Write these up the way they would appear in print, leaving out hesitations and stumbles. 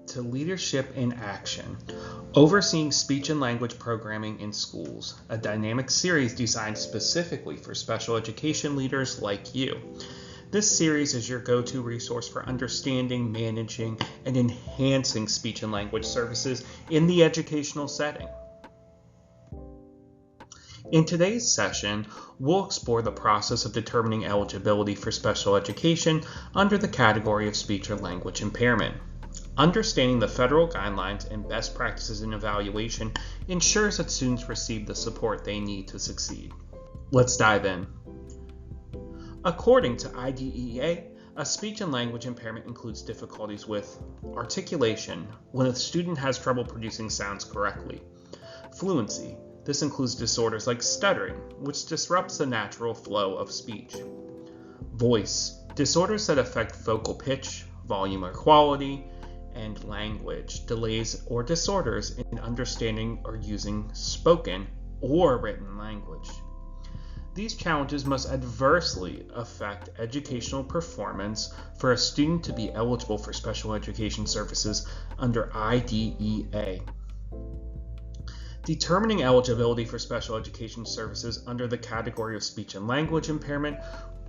to Leadership in Action, Overseeing Speech and Language Programming in Schools, a dynamic series designed specifically for special education leaders like you. This series is your go-to resource for understanding, managing, and enhancing speech and language services in the educational setting. In today's session, we'll explore the process of determining eligibility for special education under the category of speech or language impairment. Understanding the federal guidelines and best practices in evaluation ensures that students receive the support they need to succeed. Let's dive in. According to IDEA, a speech and language impairment includes difficulties with articulation, when a student has trouble producing sounds correctly; fluency, this includes disorders like stuttering, which disrupts the natural flow of speech; voice, disorders that affect vocal pitch, volume or quality; and language, delays or disorders in understanding or using spoken or written language. These challenges must adversely affect educational performance for a student to be eligible for special education services under IDEA. Determining eligibility for special education services under the category of speech and language impairment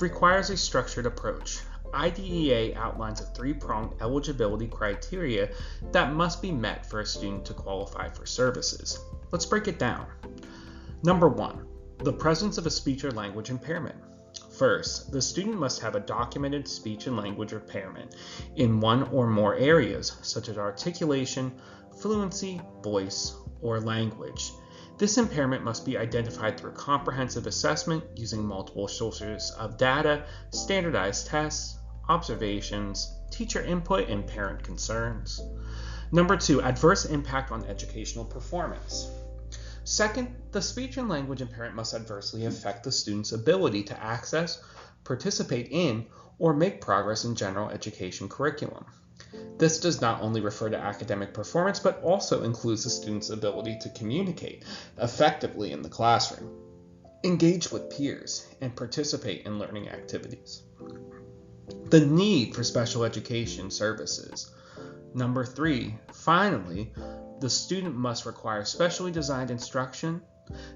requires a structured approach. IDEA outlines a three-pronged eligibility criteria that must be met for a student to qualify for services. Let's break it down. Number 1, the presence of a speech or language impairment. First, the student must have a documented speech and language impairment in one or more areas, such as articulation, fluency, voice, or language. This impairment must be identified through comprehensive assessment using multiple sources of data, standardized tests, observations, teacher input, and parent concerns. Number 2, adverse impact on educational performance. Second, the speech and language impairment must adversely affect the student's ability to access, participate in, or make progress in general education curriculum. This does not only refer to academic performance, but also includes the student's ability to communicate effectively in the classroom, engage with peers, and participate in learning activities. The need for special education services. Number 3, finally, the student must require specially designed instruction.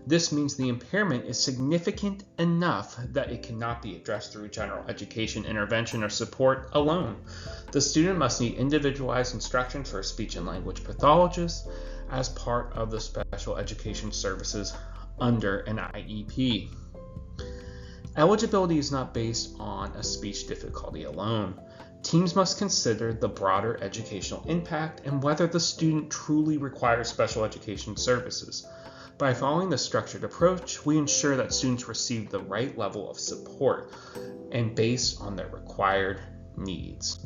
This means the impairment is significant enough that it cannot be addressed through general education intervention or support alone. The student must need individualized instruction for a speech and language pathologist as part of the special education services under an IEP. Eligibility is not based on a speech difficulty alone. Teams must consider the broader educational impact and whether the student truly requires special education services. By following the structured approach, we ensure that students receive the right level of support and based on their required needs.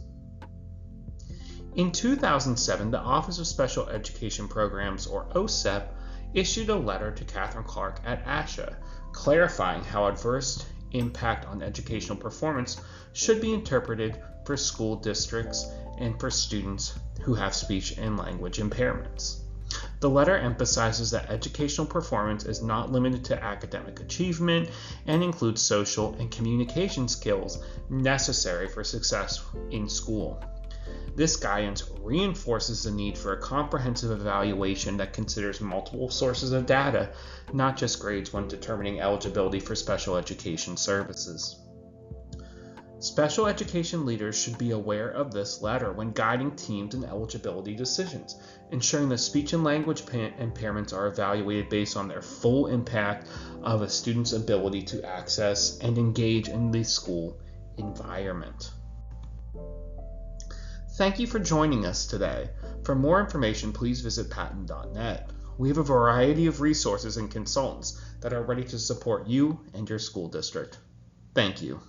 In 2007, the Office of Special Education Programs, or OSEP, issued a letter to Catherine Clark at ASHA, clarifying how adverse impact on educational performance should be interpreted for school districts and for students who have speech and language impairments. The letter emphasizes that educational performance is not limited to academic achievement and includes social and communication skills necessary for success in school. This guidance reinforces the need for a comprehensive evaluation that considers multiple sources of data, not just grades, when determining eligibility for special education services. Special education leaders should be aware of this letter when guiding teams in eligibility decisions, ensuring that speech and language impairments are evaluated based on their full impact of a student's ability to access and engage in the school environment. Thank you for joining us today. For more information, please visit patent.net. We have a variety of resources and consultants that are ready to support you and your school district. Thank you.